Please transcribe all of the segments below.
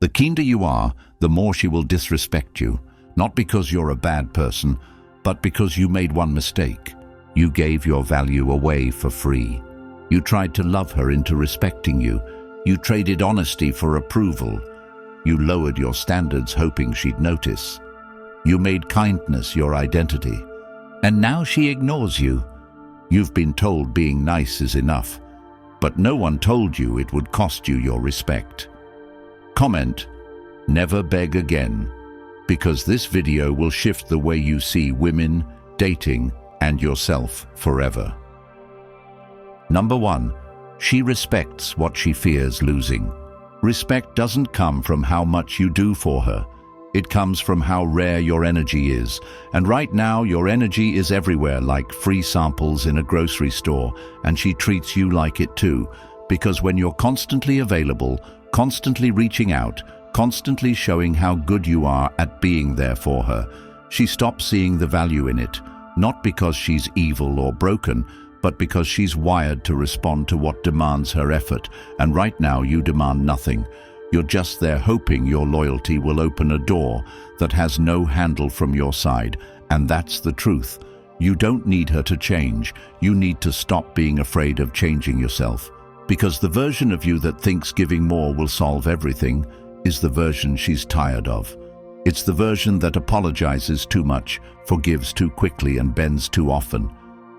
The kinder you are, the more she will disrespect you, not because you're a bad person, but because you made one mistake. You gave your value away for free. You tried to love her into respecting you. You traded honesty for approval. You lowered your standards hoping she'd notice. You made kindness your identity. And now she ignores you. You've been told being nice is enough, but no one told you it would cost you your respect. Comment, never beg again, because this video will shift the way you see women, dating, and yourself forever. Number 1. She respects what she fears losing. Respect doesn't come from how much you do for her. It comes from how rare your energy is. And right now, your energy is everywhere, like free samples in a grocery store, and she treats you like it too. Because when you're constantly available, constantly reaching out, constantly showing how good you are at being there for her, she stops seeing the value in it, not because she's evil or broken, but because she's wired to respond to what demands her effort. And right now, you demand nothing. You're just there hoping your loyalty will open a door that has no handle from your side. And that's the truth. You don't need her to change. You need to stop being afraid of changing yourself. Because the version of you that thinks giving more will solve everything is the version she's tired of. It's the version that apologizes too much, forgives too quickly, and bends too often.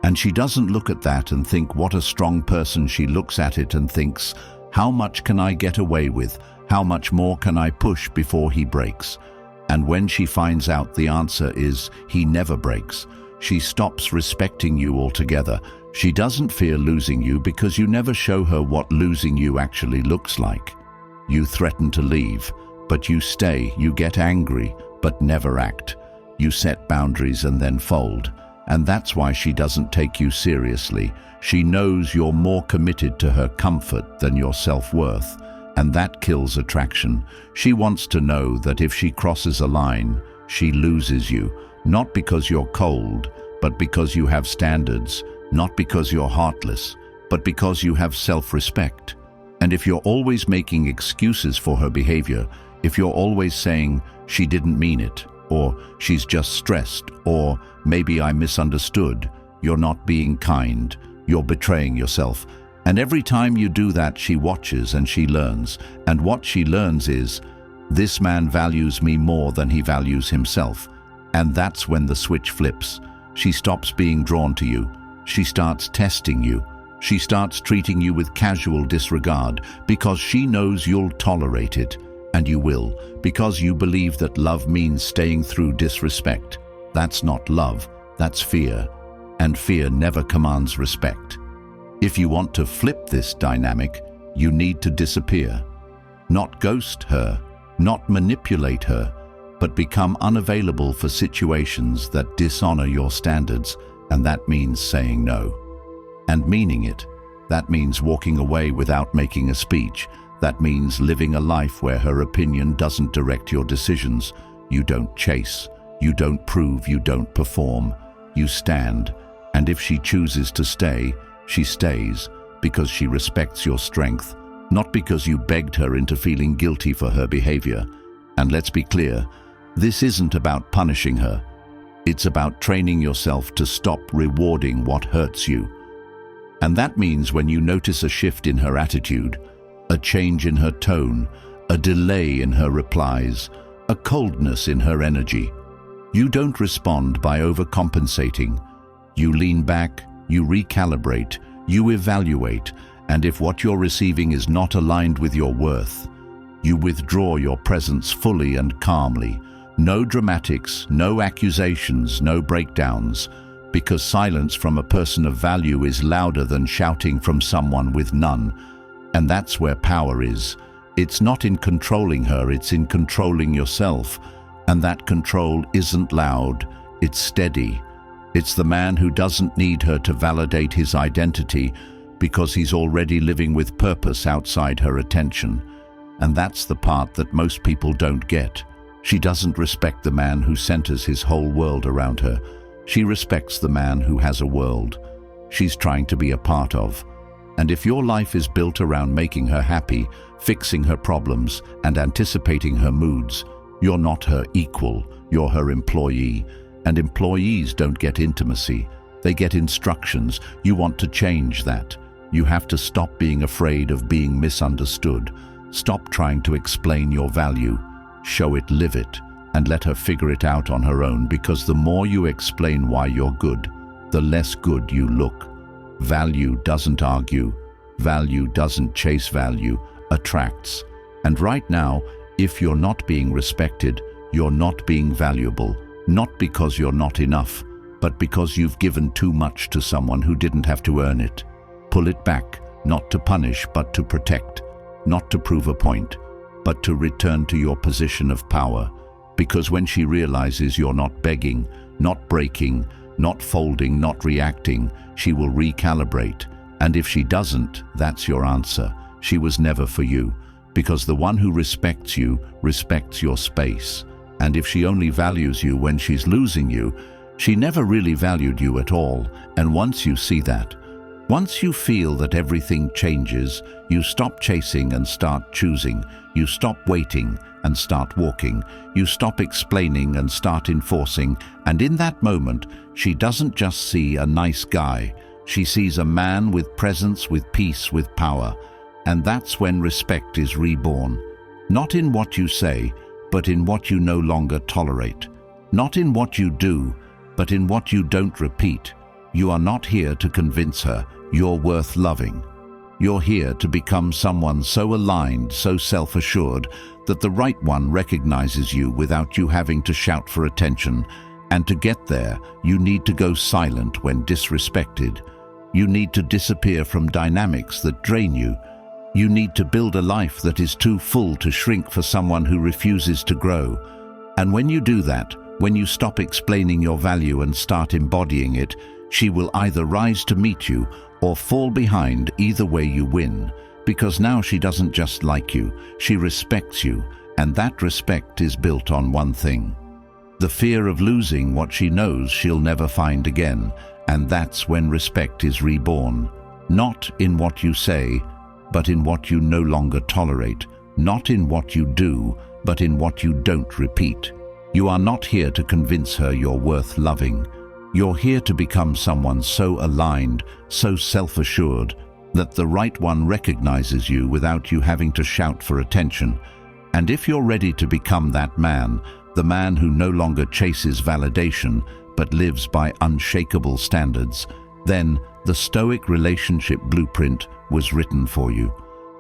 And she doesn't look at that and think what a strong person. She looks at it and thinks, how much can I get away with? How much more can I push before he breaks? And when she finds out the answer is he never breaks, she stops respecting you altogether. She doesn't fear losing you because you never show her what losing you actually looks like. You threaten to leave, but you stay. You get angry, but never act. You set boundaries and then fold. And that's why she doesn't take you seriously. She knows you're more committed to her comfort than your self-worth. And that kills attraction. She wants to know that if she crosses a line, she loses you. Not because you're cold, but because you have standards. Not because you're heartless, but because you have self-respect. And if you're always making excuses for her behavior, if you're always saying, she didn't mean it, or she's just stressed, or maybe I misunderstood, you're not being kind, you're betraying yourself. And every time you do that, she watches and she learns. And what she learns is, this man values me more than he values himself. And that's when the switch flips. She stops being drawn to you. She starts testing you. She starts treating you with casual disregard because she knows you'll tolerate it. And you will, because you believe that love means staying through disrespect. That's not love, that's fear. And fear never commands respect. If you want to flip this dynamic, you need to disappear. Not ghost her, not manipulate her, but become unavailable for situations that dishonor your standards, and that means saying no. And meaning it. That means walking away without making a speech. That means living a life where her opinion doesn't direct your decisions. You don't chase, you don't prove, you don't perform. You stand, and if she chooses to stay, she stays because she respects your strength, not because you begged her into feeling guilty for her behavior. And let's be clear, this isn't about punishing her. It's about training yourself to stop rewarding what hurts you. And that means when you notice a shift in her attitude, a change in her tone, a delay in her replies, a coldness in her energy, you don't respond by overcompensating. You lean back, you recalibrate, you evaluate, and if what you're receiving is not aligned with your worth, you withdraw your presence fully and calmly. No dramatics, no accusations, no breakdowns, because silence from a person of value is louder than shouting from someone with none. And that's where power is. It's not in controlling her, it's in controlling yourself. And that control isn't loud, it's steady. It's the man who doesn't need her to validate his identity because he's already living with purpose outside her attention. And that's the part that most people don't get. She doesn't respect the man who centers his whole world around her. She respects the man who has a world she's trying to be a part of. And if your life is built around making her happy, fixing her problems and anticipating her moods. You're not her equal, you're her employee. And employees don't get intimacy, they get instructions. You want to change that. You have to stop being afraid of being misunderstood. Stop trying to explain your value. Show it, live it, and let her figure it out on her own, because the more you explain why you're good, the less good you look. Value doesn't argue. Value doesn't chase value, attracts. And right now, if you're not being respected, you're not being valuable. Not because you're not enough, but because you've given too much to someone who didn't have to earn it. Pull it back, not to punish, but to protect. Not to prove a point, but to return to your position of power. Because when she realizes you're not begging, not breaking, not folding, not reacting, she will recalibrate. And if she doesn't, that's your answer. She was never for you. Because the one who respects you respects your space. And if she only values you when she's losing you, she never really valued you at all. And once you see that, once you feel that everything changes, you stop chasing and start choosing. You stop waiting and start walking. You stop explaining and start enforcing. And in that moment, she doesn't just see a nice guy. She sees a man with presence, with peace, with power. And that's when respect is reborn. Not in what you say, but in what you no longer tolerate. Not in what you do, but in what you don't repeat. You are not here to convince her you're worth loving. You're here to become someone so aligned, so self-assured, that the right one recognizes you without you having to shout for attention. And to get there, you need to go silent when disrespected. You need to disappear from dynamics that drain you. You need to build a life that is too full to shrink for someone who refuses to grow. And when you do that, when you stop explaining your value and start embodying it, she will either rise to meet you or fall behind. Either way you win, because now she doesn't just like you, she respects you, and that respect is built on one thing: the fear of losing what she knows she'll never find again. And that's when respect is reborn. Not in what you say, but in what you no longer tolerate. Not in what you do, but in what you don't repeat. You are not here to convince her you're worth loving. You're here to become someone so aligned, so self-assured, that the right one recognizes you without you having to shout for attention. And if you're ready to become that man, the man who no longer chases validation, but lives by unshakable standards, then the Stoic relationship blueprint was written for you.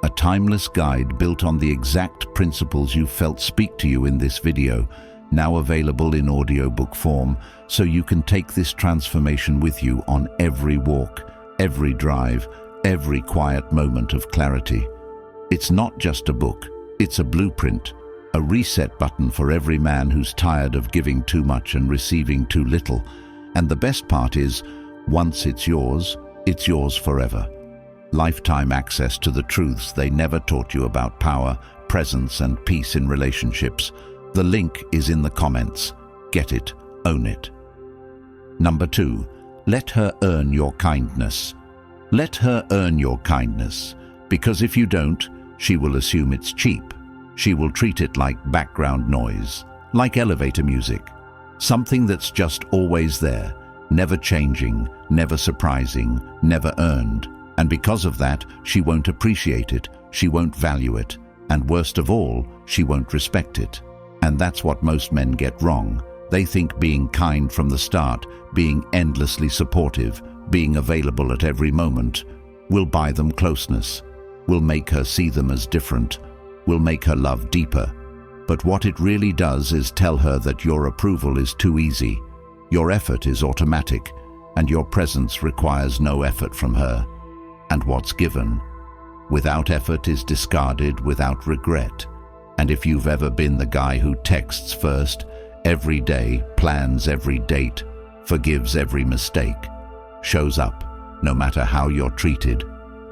A timeless guide built on the exact principles you felt speak to you in this video, now available in audiobook form, so you can take this transformation with you on every walk, every drive, every quiet moment of clarity. It's not just a book, it's a blueprint, a reset button for every man who's tired of giving too much and receiving too little. And the best part is, once it's yours forever. Lifetime access to the truths they never taught you about power, presence, and peace in relationships. The link is in the comments. Get it, own it. Number 2, let her earn your kindness. Let her earn your kindness, because if you don't, she will assume it's cheap. She will treat it like background noise, like elevator music, something that's just always there, never changing, never surprising, never earned. And because of that, she won't appreciate it, she won't value it, and worst of all, she won't respect it. And that's what most men get wrong. They think being kind from the start, being endlessly supportive, being available at every moment, will buy them closeness, will make her see them as different, will make her love deeper. But what it really does is tell her that your approval is too easy, your effort is automatic, and your presence requires no effort from her. And what's given without effort is discarded without regret. And if you've ever been the guy who texts first, every day, plans every date, forgives every mistake, shows up no matter how you're treated,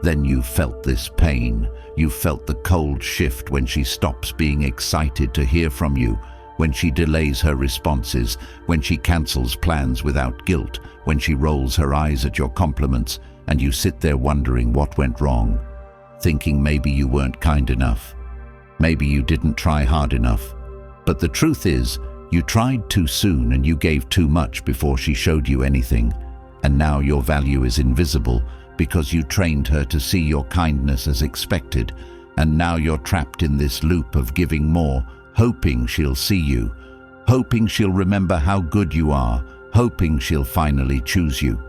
then you've felt this pain. You've felt the cold shift when she stops being excited to hear from you, when she delays her responses, when she cancels plans without guilt, when she rolls her eyes at your compliments, and you sit there wondering what went wrong. thinking maybe you weren't kind enough. Maybe you didn't try hard enough. But the truth is, you tried too soon and you gave too much before she showed you anything. And now your value is invisible because you trained her to see your kindness as expected. And now you're trapped in this loop of giving more, hoping she'll see you, hoping she'll remember how good you are, hoping she'll finally choose you.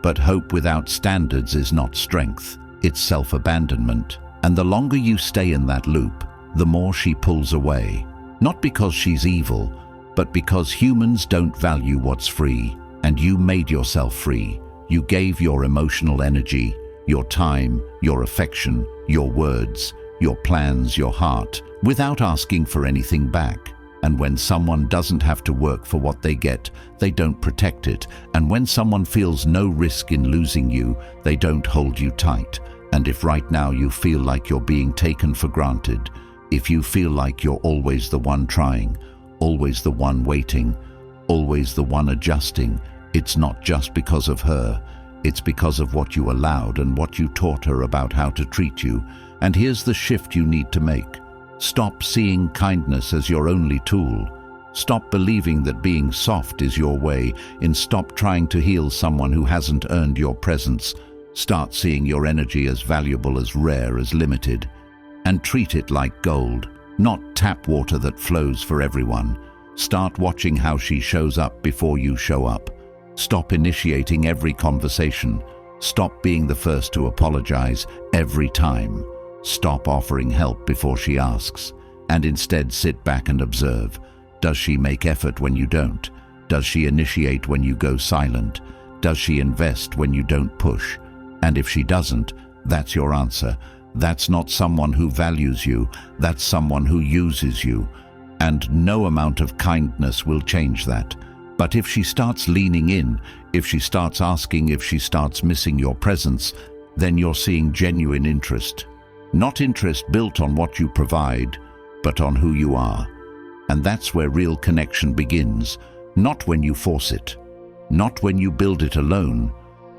But hope without standards is not strength, it's self-abandonment. And the longer you stay in that loop, the more she pulls away. Not because she's evil, but because humans don't value what's free. And you made yourself free. You gave your emotional energy, your time, your affection, your words, your plans, your heart, without asking for anything back. And when someone doesn't have to work for what they get, they don't protect it. And when someone feels no risk in losing you, they don't hold you tight. And if right now you feel like you're being taken for granted, if you feel like you're always the one trying, always the one waiting, always the one adjusting, it's not just because of her, it's because of what you allowed and what you taught her about how to treat you. And here's the shift you need to make. Stop seeing kindness as your only tool. Stop believing that being soft is your way, and stop trying to heal someone who hasn't earned your presence. Start seeing your energy as valuable, as rare, as limited. And treat it like gold, not tap water that flows for everyone. Start watching how she shows up before you show up. Stop initiating every conversation. Stop being the first to apologize every time. Stop offering help before she asks, and instead sit back and observe. Does she make effort when you don't? Does she initiate when you go silent? Does she invest when you don't push? And if she doesn't, that's your answer. That's not someone who values you, that's someone who uses you. And no amount of kindness will change that. But if she starts leaning in, if she starts asking, if she starts missing your presence, then you're seeing genuine interest. Not interest built on what you provide, but on who you are. And that's where real connection begins, not when you force it, not when you build it alone,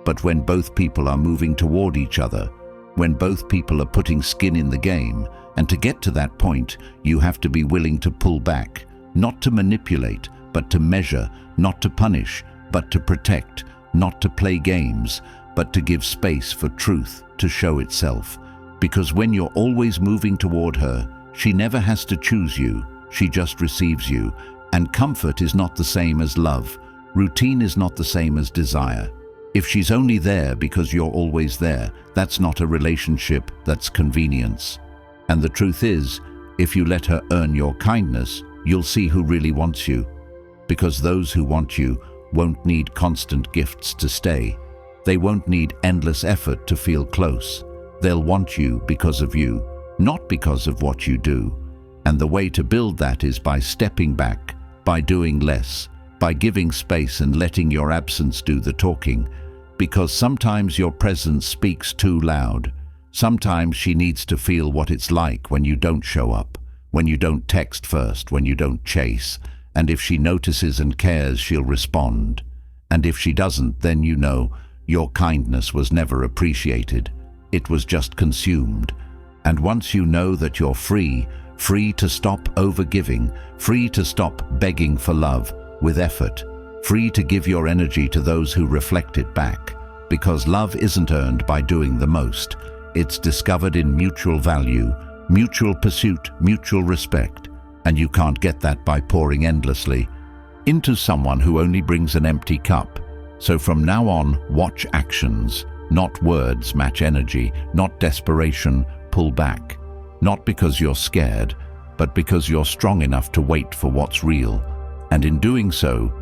but when both people are moving toward each other, when both people are putting skin in the game. And to get to that point, you have to be willing to pull back, not to manipulate, but to measure, not to punish, but to protect, not to play games, but to give space for truth to show itself. Because when you're always moving toward her, she never has to choose you, she just receives you. And comfort is not the same as love. Routine is not the same as desire. If she's only there because you're always there, that's not a relationship, that's convenience. And the truth is, if you let her earn your kindness, you'll see who really wants you. Because those who want you won't need constant gifts to stay. They won't need endless effort to feel close. They'll want you because of you, not because of what you do. And the way to build that is by stepping back, by doing less, by giving space and letting your absence do the talking. Because sometimes your presence speaks too loud. Sometimes she needs to feel what it's like when you don't show up, when you don't text first, when you don't chase. And if she notices and cares, she'll respond. And if she doesn't, then you know your kindness was never appreciated. It was just consumed. And once you know that you're free to stop overgiving, free to stop begging for love with effort, free to give your energy to those who reflect it back. Because love isn't earned by doing the most. It's discovered in mutual value, mutual pursuit, mutual respect. And you can't get that by pouring endlessly into someone who only brings an empty cup. So from now on, watch actions, not words match energy, not desperation, pull back. Not because you're scared, but because you're strong enough to wait for what's real. And in doing so,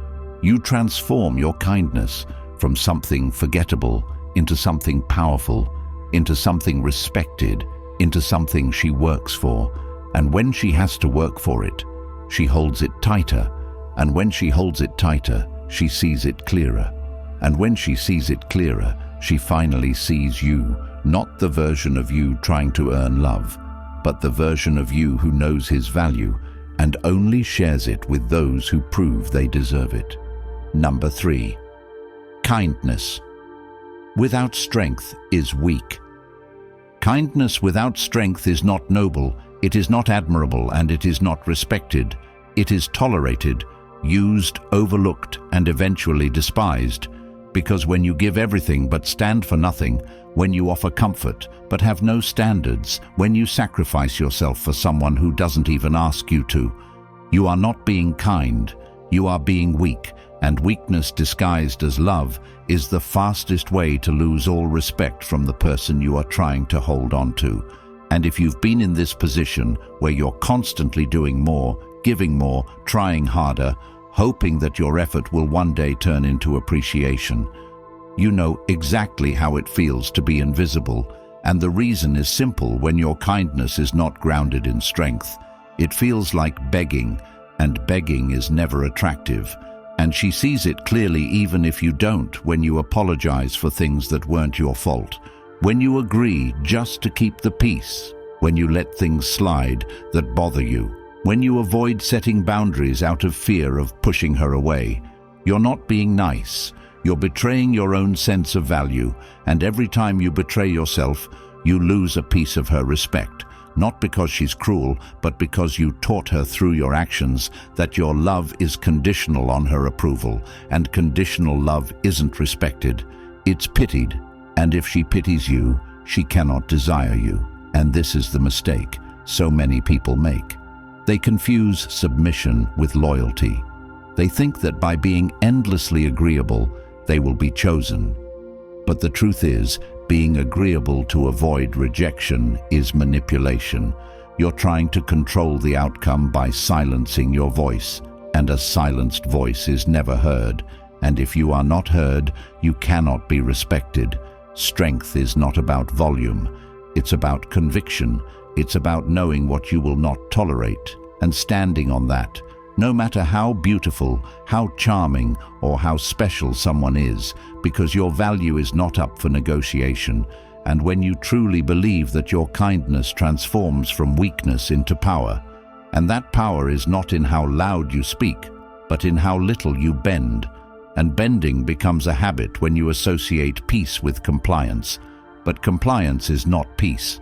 you transform your kindness from something forgettable into something powerful, into something respected, into something she works for. And when she has to work for it, she holds it tighter. And when she holds it tighter, she sees it clearer. And when she sees it clearer, she finally sees you, not the version of you trying to earn love, but the version of you who knows his value and only shares it with those who prove they deserve it. Number 3. Kindness. Without strength is weak. Kindness without strength is not noble, it is not admirable, and it is not respected. It is tolerated, used, overlooked, and eventually despised. Because when you give everything but stand for nothing, when you offer comfort but have no standards, when you sacrifice yourself for someone who doesn't even ask you to, you are not being kind, you are being weak, and weakness disguised as love is the fastest way to lose all respect from the person you are trying to hold on to. And if you've been in this position where you're constantly doing more, giving more, trying harder, hoping that your effort will one day turn into appreciation, you know exactly how it feels to be invisible. And the reason is simple: when your kindness is not grounded in strength, it feels like begging, and begging is never attractive. And she sees it clearly even if you don't, when you apologize for things that weren't your fault, when you agree just to keep the peace, when you let things slide that bother you, when you avoid setting boundaries out of fear of pushing her away. You're not being nice. You're betraying your own sense of value, and every time you betray yourself, you lose a piece of her respect. Not because she's cruel, but because you taught her through your actions that your love is conditional on her approval, and conditional love isn't respected. It's pitied, and if she pities you, she cannot desire you. And this is the mistake so many people make. They confuse submission with loyalty. They think that by being endlessly agreeable, they will be chosen. But the truth is, being agreeable to avoid rejection is manipulation. You're trying to control the outcome by silencing your voice, and a silenced voice is never heard. And if you are not heard, you cannot be respected. Strength is not about volume. It's about conviction. It's about knowing what you will not tolerate and standing on that. No matter how beautiful, how charming, or how special someone is, because your value is not up for negotiation. And when you truly believe that your kindness transforms from weakness into power, and that power is not in how loud you speak, but in how little you bend. And bending becomes a habit when you associate peace with compliance. But compliance is not peace.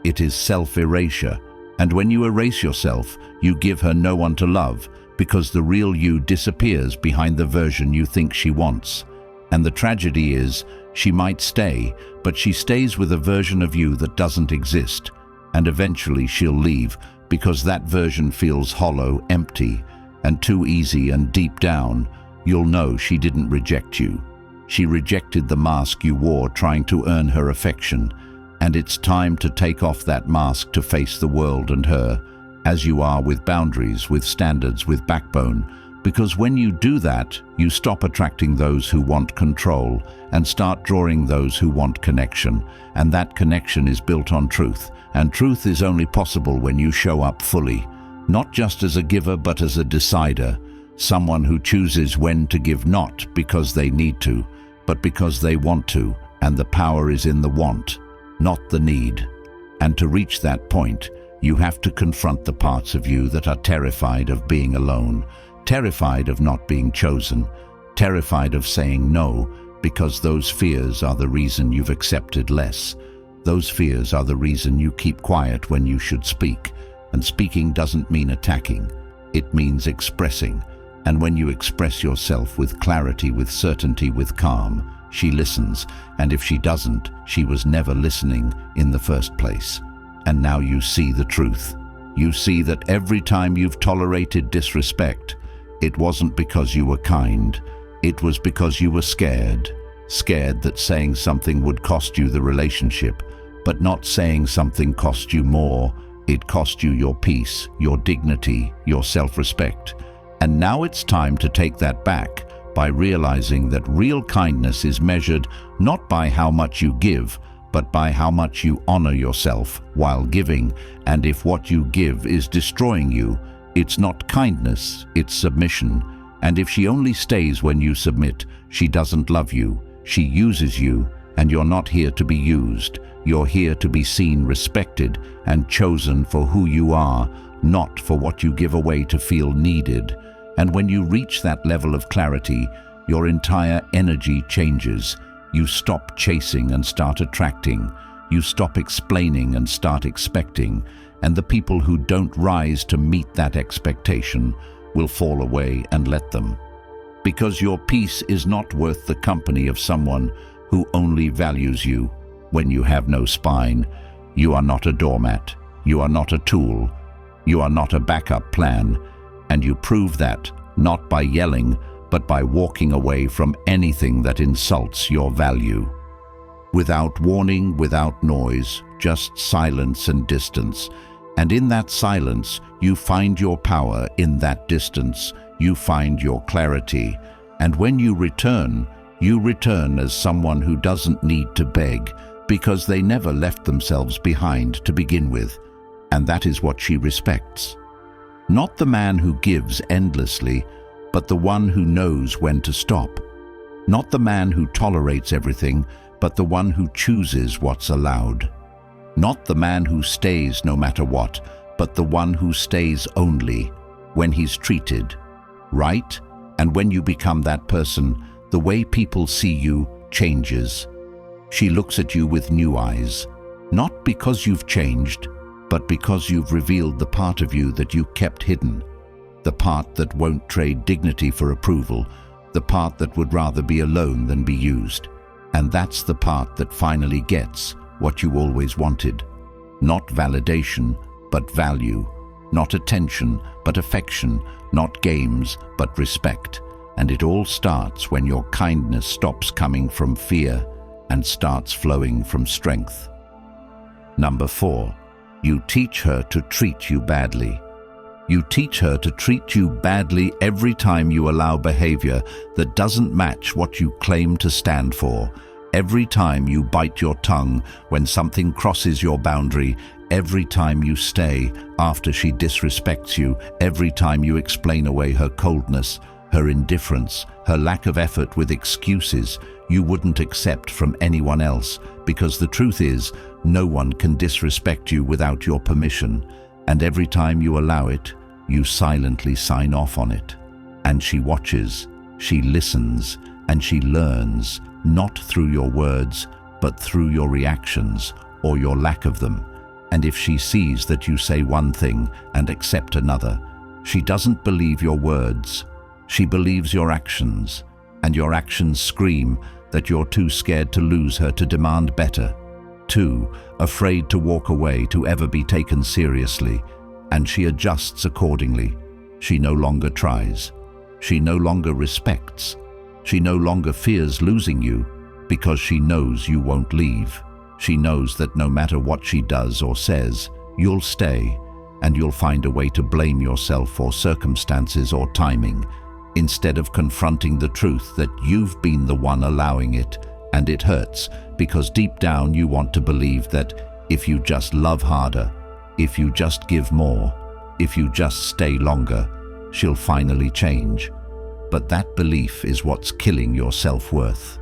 It is self-erasure. And when you erase yourself, you give her no one to love, because the real you disappears behind the version you think she wants. And the tragedy is, she might stay, but she stays with a version of you that doesn't exist. And eventually she'll leave, because that version feels hollow, empty, and too easy. And deep down, you'll know she didn't reject you. She rejected the mask you wore trying to earn her affection. And it's time to take off that mask to face the world and her, as you are, with boundaries, with standards, with backbone. Because when you do that, you stop attracting those who want control and start drawing those who want connection. And that connection is built on truth. And truth is only possible when you show up fully, not just as a giver but as a decider, someone who chooses when to give, not because they need to, but because they want to. And the power is in the want, not the need. And to reach that point, you have to confront the parts of you that are terrified of being alone, terrified of not being chosen, terrified of saying no, because those fears are the reason you've accepted less. Those fears are the reason you keep quiet when you should speak. And speaking doesn't mean attacking. It means expressing. And when you express yourself with clarity, with certainty, with calm, she listens. And if she doesn't, she was never listening in the first place. And now you see the truth. You see that every time you've tolerated disrespect, it wasn't because you were kind. It was because you were scared. Scared that saying something would cost you the relationship, but not saying something cost you more. It cost you your peace, your dignity, your self-respect. And now it's time to take that back by realizing that real kindness is measured not by how much you give, but by how much you honor yourself while giving. And if what you give is destroying you, it's not kindness, it's submission. And if she only stays when you submit, she doesn't love you. She uses you, and you're not here to be used. You're here to be seen, respected, and chosen for who you are, not for what you give away to feel needed. And when you reach that level of clarity, your entire energy changes. You stop chasing and start attracting. You stop explaining and start expecting, and the people who don't rise to meet that expectation will fall away and let them. Because your peace is not worth the company of someone who only values you when you have no spine. You are not a doormat. You are not a tool. You are not a backup plan. And you prove that not by yelling, but by walking away from anything that insults your value. Without warning, without noise, just silence and distance. And in that silence, you find your power. In that distance, you find your clarity. And when you return as someone who doesn't need to beg, because they never left themselves behind to begin with. And that is what she respects. Not the man who gives endlessly, but the one who knows when to stop. Not the man who tolerates everything, but the one who chooses what's allowed. Not the man who stays no matter what, but the one who stays only when he's treated right. And when you become that person, the way people see you changes. She looks at you with new eyes, not because you've changed, but because you've revealed the part of you that you kept hidden, the part that won't trade dignity for approval, the part that would rather be alone than be used. And that's the part that finally gets what you always wanted. Not validation, but value. Not attention, but affection. Not games, but respect. And it all starts when your kindness stops coming from fear and starts flowing from strength. Number 4, you teach her to treat you badly. You teach her to treat you badly every time you allow behavior that doesn't match what you claim to stand for. Every time you bite your tongue when something crosses your boundary, every time you stay after she disrespects you, every time you explain away her coldness, her indifference, her lack of effort with excuses you wouldn't accept from anyone else, because the truth is, no one can disrespect you without your permission, and every time you allow it, you silently sign off on it. And she watches, she listens, and she learns, not through your words, but through your reactions, or your lack of them. And if she sees that you say one thing and accept another, she doesn't believe your words, she believes your actions, and your actions scream that you're too scared to lose her to demand better, too afraid to walk away, to ever be taken seriously, and she adjusts accordingly. She no longer tries. She no longer respects. She no longer fears losing you, because she knows you won't leave. She knows that no matter what she does or says, you'll stay, and you'll find a way to blame yourself or circumstances or timing, instead of confronting the truth that you've been the one allowing it. And it hurts, because deep down you want to believe that if you just love harder, if you just give more, if you just stay longer, she'll finally change. But that belief is what's killing your self-worth.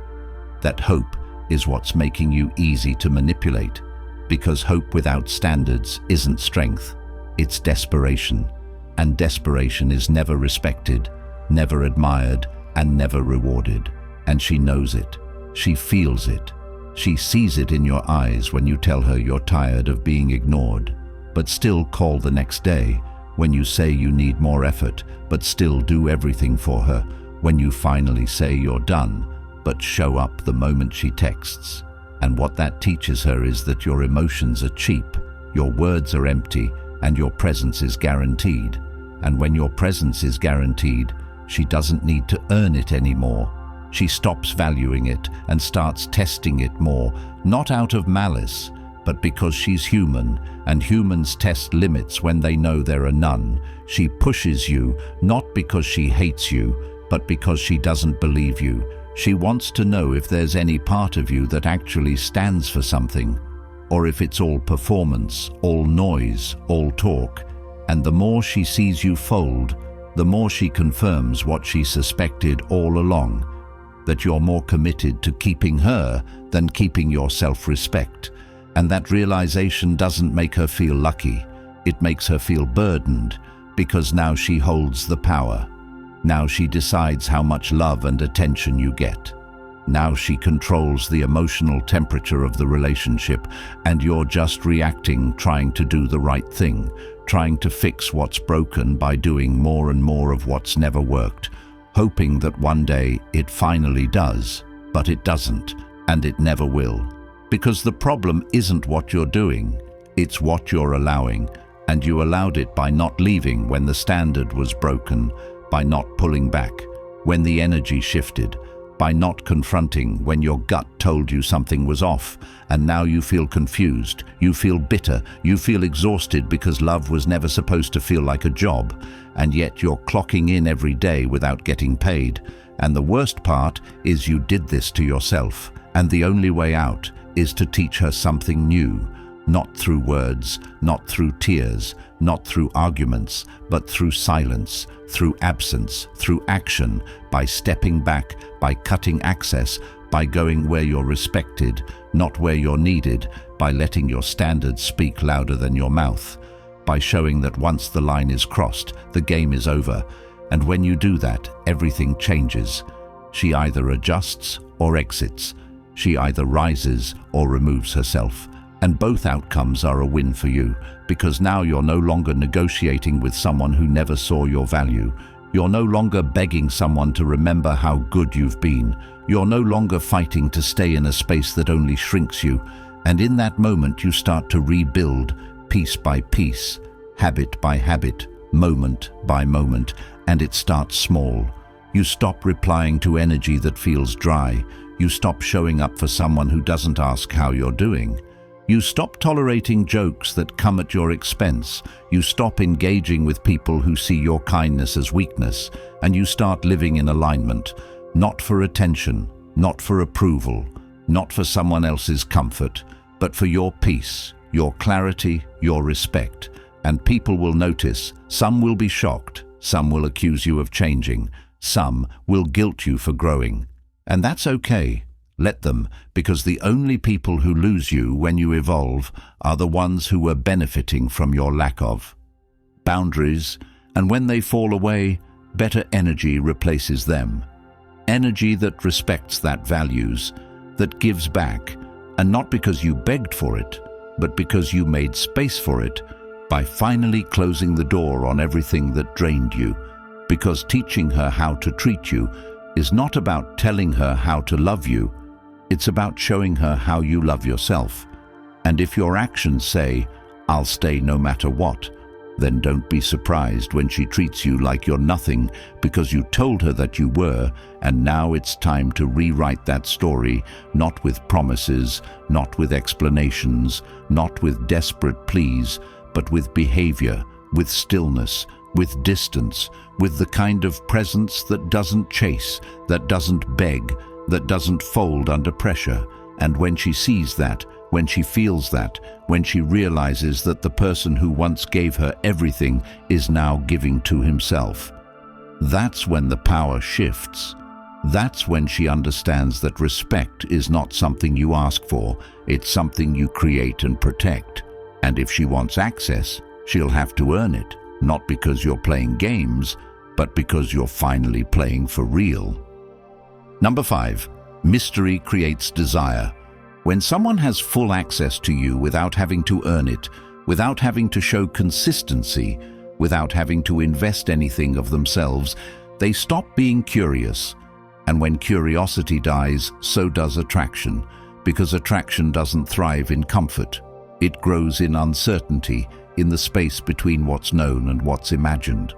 That hope is what's making you easy to manipulate, because hope without standards isn't strength, it's desperation. And desperation is never respected, never admired, and never rewarded. And she knows it. She feels it. She sees it in your eyes when you tell her you're tired of being ignored, but still call the next day, when you say you need more effort, but still do everything for her, when you finally say you're done, but show up the moment she texts. And what that teaches her is that your emotions are cheap, your words are empty, and your presence is guaranteed. And when your presence is guaranteed, she doesn't need to earn it anymore. She stops valuing it and starts testing it more, not out of malice, but because she's human, and humans test limits when they know there are none. She pushes you, not because she hates you, but because she doesn't believe you. She wants to know if there's any part of you that actually stands for something, or if it's all performance, all noise, all talk. And the more she sees you fold, the more she confirms what she suspected all along, that you're more committed to keeping her than keeping your self-respect. And that realization doesn't make her feel lucky. It makes her feel burdened, because now she holds the power. Now she decides how much love and attention you get. Now she controls the emotional temperature of the relationship, and you're just reacting, trying to do the right thing, trying to fix what's broken by doing more and more of what's never worked, hoping that one day it finally does, but it doesn't, and it never will. Because the problem isn't what you're doing, it's what you're allowing, and you allowed it by not leaving when the standard was broken, by not pulling back when the energy shifted, by not confronting when your gut told you something was off, and now you feel confused, you feel bitter, you feel exhausted because love was never supposed to feel like a job, and yet you're clocking in every day without getting paid. And the worst part is you did this to yourself, and the only way out is to teach her something new, not through words, not through tears, not through arguments, but through silence, through absence, through action, by stepping back, by cutting access, by going where you're respected, not where you're needed, by letting your standards speak louder than your mouth, by showing that once the line is crossed, the game is over. And when you do that, everything changes. She either adjusts or exits. She either rises or removes herself. And both outcomes are a win for you, because now you're no longer negotiating with someone who never saw your value. You're no longer begging someone to remember how good you've been. You're no longer fighting to stay in a space that only shrinks you. And in that moment you start to rebuild, piece by piece, habit by habit, moment by moment, and it starts small. You stop replying to energy that feels dry. You stop showing up for someone who doesn't ask how you're doing. You stop tolerating jokes that come at your expense. You stop engaging with people who see your kindness as weakness, and you start living in alignment, not for attention, not for approval, not for someone else's comfort, but for your peace, your clarity, your respect. And people will notice. Some will be shocked. Some will accuse you of changing. Some will guilt you for growing. And that's okay. Let them, because the only people who lose you when you evolve are the ones who were benefiting from your lack of boundaries, and when they fall away, better energy replaces them. Energy that respects, that values, that gives back, and not because you begged for it, but because you made space for it by finally closing the door on everything that drained you. Because teaching her how to treat you is not about telling her how to love you. It's about showing her how you love yourself. And if your actions say, "I'll stay no matter what," then don't be surprised when she treats you like you're nothing, because you told her that you were, and now it's time to rewrite that story, not with promises, not with explanations, not with desperate pleas, but with behavior, with stillness, with distance, with the kind of presence that doesn't chase, that doesn't beg, that doesn't fold under pressure. And when she sees that, when she feels that, when she realizes that the person who once gave her everything is now giving to himself, that's when the power shifts. That's when she understands that respect is not something you ask for, it's something you create and protect. And if she wants access, she'll have to earn it, not because you're playing games, but because you're finally playing for real. Number 5, mystery creates desire. When someone has full access to you without having to earn it, without having to show consistency, without having to invest anything of themselves, they stop being curious. And when curiosity dies, so does attraction, because attraction doesn't thrive in comfort. It grows in uncertainty, in the space between what's known and what's imagined.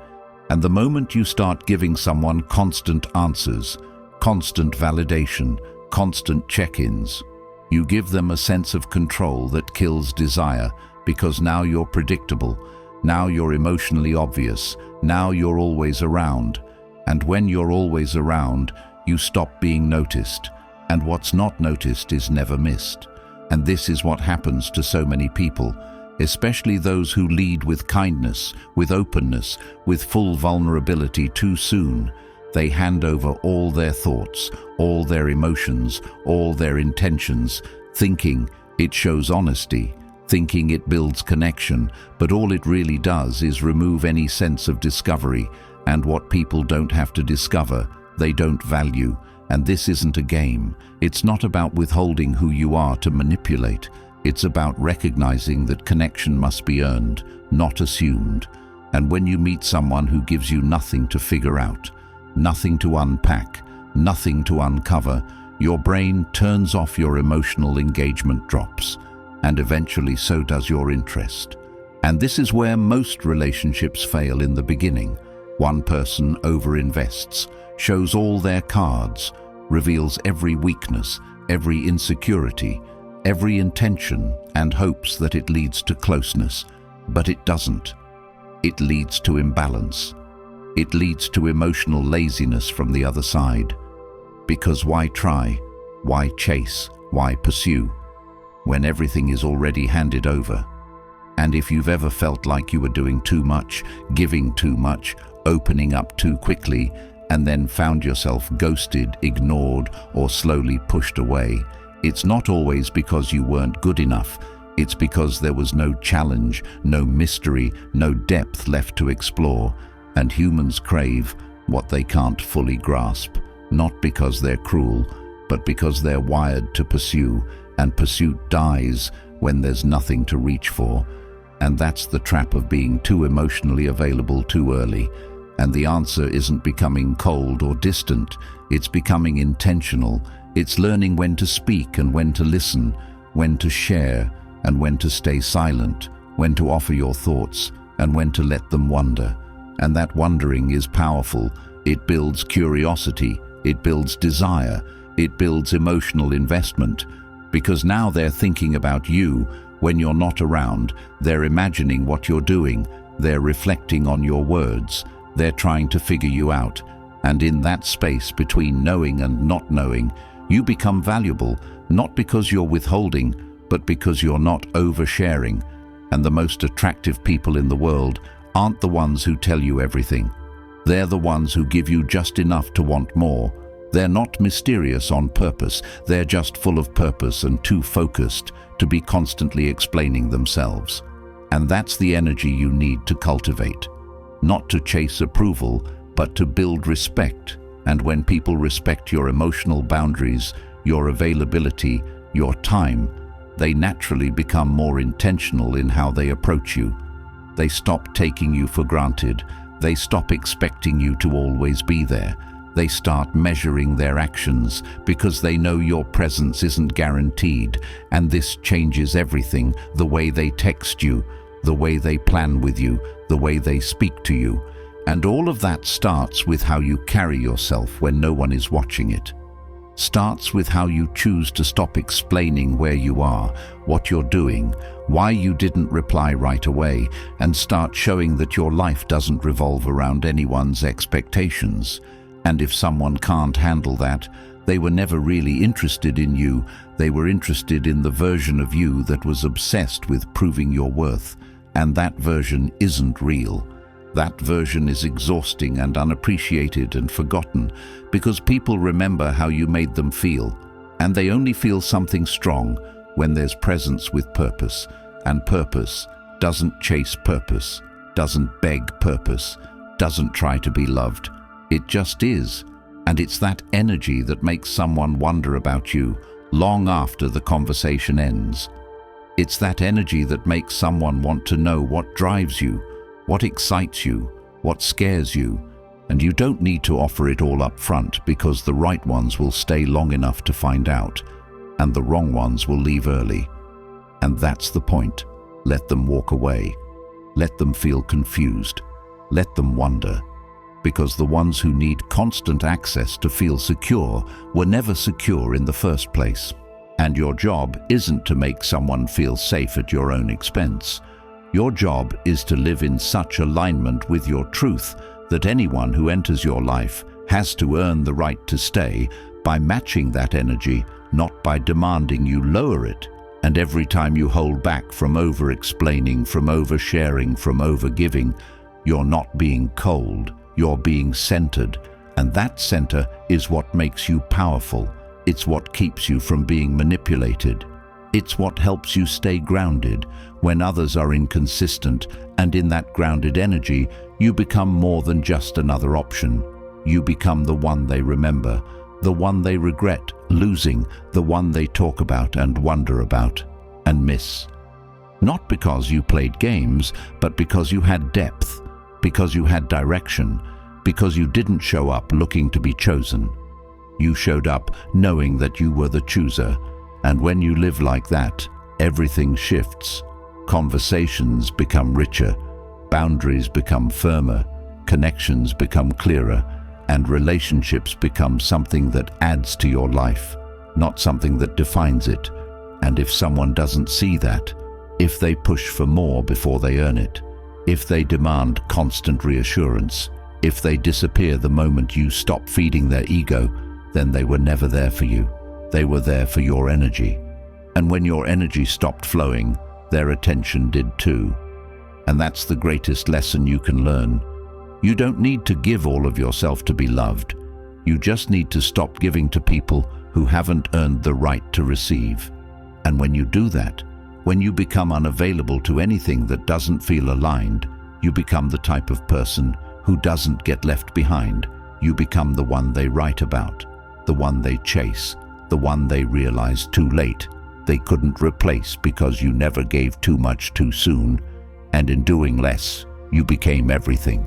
And the moment you start giving someone constant answers, constant validation, constant check-ins, you give them a sense of control that kills desire, because now you're predictable, now you're emotionally obvious, now you're always around. And when you're always around, you stop being noticed, and what's not noticed is never missed. And this is what happens to so many people, especially those who lead with kindness, with openness, with full vulnerability too soon. They hand over all their thoughts, all their emotions, all their intentions, thinking it shows honesty, thinking it builds connection, but all it really does is remove any sense of discovery. And what people don't have to discover, they don't value. And this isn't a game. It's not about withholding who you are to manipulate. It's about recognizing that connection must be earned, not assumed. And when you meet someone who gives you nothing to figure out, nothing to unpack, nothing to uncover, your brain turns off, your emotional engagement drops, and eventually so does your interest. And this is where most relationships fail in the beginning. One person overinvests, shows all their cards, reveals every weakness, every insecurity, every intention, and hopes that it leads to closeness. But it doesn't. It leads to imbalance. It leads to emotional laziness from the other side. Because why try? Why chase? Why pursue? When everything is already handed over. And if you've ever felt like you were doing too much, giving too much, opening up too quickly, and then found yourself ghosted, ignored, or slowly pushed away, it's not always because you weren't good enough. It's because there was no challenge, no mystery, no depth left to explore. And humans crave what they can't fully grasp, not because they're cruel, but because they're wired to pursue, and pursuit dies when there's nothing to reach for. And that's the trap of being too emotionally available too early. And the answer isn't becoming cold or distant, it's becoming intentional. It's learning when to speak and when to listen, when to share and when to stay silent, when to offer your thoughts and when to let them wander. And that wondering is powerful. It builds curiosity, it builds desire, it builds emotional investment. Because now they're thinking about you when you're not around, they're imagining what you're doing, they're reflecting on your words, they're trying to figure you out. And in that space between knowing and not knowing, you become valuable, not because you're withholding, but because you're not oversharing. And the most attractive people in the world aren't the ones who tell you everything. They're the ones who give you just enough to want more. They're not mysterious on purpose, they're just full of purpose and too focused to be constantly explaining themselves. And that's the energy you need to cultivate. Not to chase approval, but to build respect. And when people respect your emotional boundaries, your availability, your time, they naturally become more intentional in how they approach you. They stop taking you for granted. They stop expecting you to always be there. They start measuring their actions because they know your presence isn't guaranteed, and this changes everything: the way they text you, the way they plan with you, the way they speak to you. And all of that starts with how you carry yourself when no one is watching it. Starts with how you choose to stop explaining where you are, what you're doing, why you didn't reply right away, and start showing that your life doesn't revolve around anyone's expectations. And if someone can't handle that, they were never really interested in you. They were interested in the version of you that was obsessed with proving your worth. And that version isn't real. That version is exhausting and unappreciated and forgotten, because people remember how you made them feel. And they only feel something strong when there's presence with purpose. And purpose doesn't chase purpose, doesn't beg purpose, doesn't try to be loved. It just is. And it's that energy that makes someone wonder about you long after the conversation ends. It's that energy that makes someone want to know what drives you, what excites you, what scares you. And you don't need to offer it all up front, because the right ones will stay long enough to find out, and the wrong ones will leave early. And that's the point. Let them walk away. Let them feel confused. Let them wonder. Because the ones who need constant access to feel secure were never secure in the first place. And your job isn't to make someone feel safe at your own expense. Your job is to live in such alignment with your truth that anyone who enters your life has to earn the right to stay by matching that energy, not by demanding you lower it. And every time you hold back from over-explaining, from over-sharing, from over-giving, you're not being cold. You're being centered, and that center is what makes you powerful. It's what keeps you from being manipulated. It's what helps you stay grounded when others are inconsistent, and in that grounded energy, you become more than just another option. You become the one they remember, the one they regret losing, the one they talk about and wonder about and miss. Not because you played games, but because you had depth, because you had direction, because you didn't show up looking to be chosen. You showed up knowing that you were the chooser, and when you live like that, everything shifts. Conversations become richer, boundaries become firmer, connections become clearer, and relationships become something that adds to your life, not something that defines it. And if someone doesn't see that, if they push for more before they earn it, if they demand constant reassurance, if they disappear the moment you stop feeding their ego, then they were never there for you. They were there for your energy. And when your energy stopped flowing, their attention did too. And that's the greatest lesson you can learn. You don't need to give all of yourself to be loved. You just need to stop giving to people who haven't earned the right to receive. And when you do that, when you become unavailable to anything that doesn't feel aligned, you become the type of person who doesn't get left behind. You become the one they write about, the one they chase, the one they realize too late they couldn't replace because you never gave too much too soon, and in doing less, you became everything.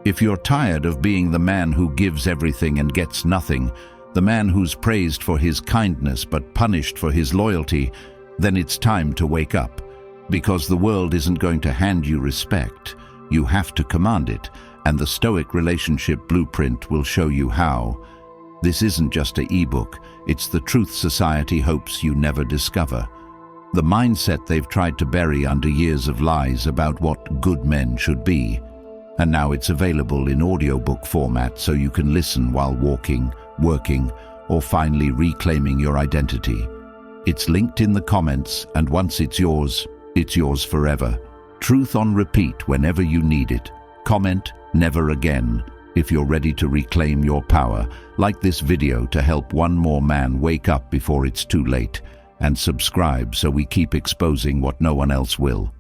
If you're tired of being the man who gives everything and gets nothing, the man who's praised for his kindness but punished for his loyalty, then it's time to wake up, because the world isn't going to hand you respect. You have to command it, and the Stoic relationship blueprint will show you how. This isn't just an ebook, it's the truth society hopes you never discover. The mindset they've tried to bury under years of lies about what good men should be. And now it's available in audiobook format so you can listen while walking, working, or finally reclaiming your identity. It's linked in the comments, and once it's yours forever. Truth on repeat whenever you need it. Comment never again if you're ready to reclaim your power. Like this video to help one more man wake up before it's too late, and subscribe so we keep exposing what no one else will.